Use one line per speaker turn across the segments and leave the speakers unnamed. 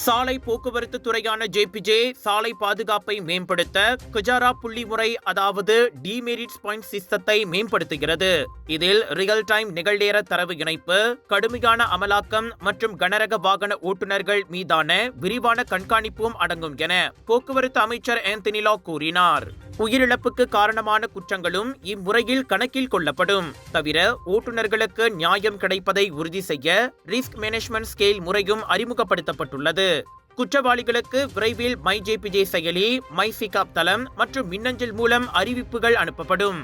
சாலை போக்குவரத்து துறையான ஜேபிஜே சாலை பாதுகாப்பை மேம்படுத்த குஜாரா புள்ளி முறை அதாவது டிமெரிட்ஸ் பாயிண்ட் சிஸ்டத்தை மேம்படுத்துகிறது. இதில் ரியல் டைம் நிகழ்நேர தரவு இணைப்பு, கடுமையான அமலாக்கம் மற்றும் கனரக வாகன ஓட்டுநர்கள் மீதான விரிவான கண்காணிப்பும் அடங்கும் என போக்குவரத்து அமைச்சர் ஆந்தனி லாக் கூறினார். உயிரிழப்புக்கு காரணமான குற்றங்களும் இம்முறையில் கணக்கில் கொள்ளப்படும். தவிர ஓட்டுநர்களுக்கு நியாயம் கிடைப்பதை உறுதி செய்ய ரிஸ்க் மேனேஜ்மெண்ட் ஸ்கேல் முறையும் அறிமுகப்படுத்தப்பட்டுள்ளது. குற்றவாளிகளுக்கு விரைவில் மை ஜேபிஜே செயலி, மை சிகாப் தளம் மற்றும் மின்னஞ்சல் மூலம் அறிவிப்புகள் அனுப்பப்படும்.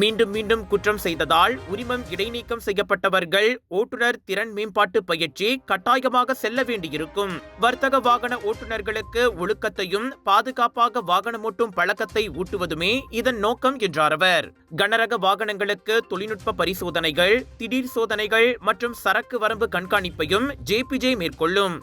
மீண்டும் மீண்டும் குற்றம் செய்ததால் உரிமம் இடைநீக்கம் செய்யப்பட்டவர்கள் ஓட்டுநர் திறன் மேம்பாட்டு பயிற்சி கட்டாயமாக செல்ல வேண்டியிருக்கும். வர்த்தக வாகன ஓட்டுநர்களுக்கு ஒழுக்கத்தையும் பாதுகாப்பாக வாகனமோட்டும் பழக்கத்தை ஊட்டுவதுமே இதன் நோக்கம் என்றார் அவர். கனரக வாகனங்களுக்கு தொழில்நுட்ப பரிசோதனைகள், திடீர் சோதனைகள் மற்றும் சரக்கு வரம்பு கண்காணிப்பையும் ஜேபிஜே மேற்கொள்ளும்.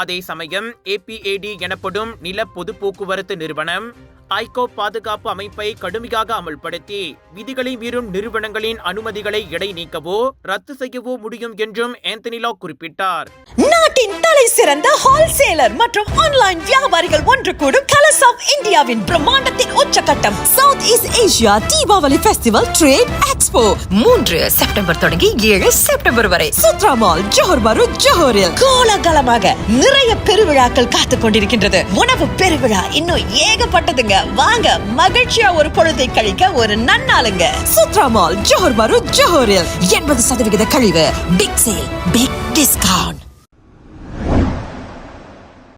அதே சமயம் ஏபிஏடி எனப்படும் நில பொது போக்குவரத்து நிறுவனம் ஐகோ பாதுகாப்பு அமைப்பை கடுமையாக அமல்படுத்தி விதிகளை மீறும் நிறுவனங்களின் அனுமதிகளை இடைநீக்கவோ ரத்து செய்யவோ முடியும் என்றும் ஆந்தனி லாக் குறிப்பிட்டார்.
நாட்டின் தலை சிறந்த ஹோல்சேலர் மற்றும் ஆன்லைன் வியாபாரிகள் ஒன்று கூடும் கலர்ஸ் ஆஃப் இந்தியாவின் பிரம்மாண்டத்தின் உச்சகட்டம் South East Asia Deepavali festival trade expo 3 September தொடங்கி 7 செப்டம்பர் வரை சுத்ரா மால் ஜோஹர் பரு ஜோஹரில் கோலாகலமாக நிறைய பெருவிழாக்கள் காத்துக் கொண்டிருக்கின்றது. உணவு பெருவிழா இன்னும் ஏகப்பட்டதுங்க. வாங்க மகிழ்ச்சியா ஒரு பொழுதை கழிக்க ஒரு நன்னாளுங்க. சுத்ரா மால் ஜோஹர் பரு ஜோஹரில் 80% கழிவு, பிக் சேல், பிக் டிஸ்கவுண்ட்.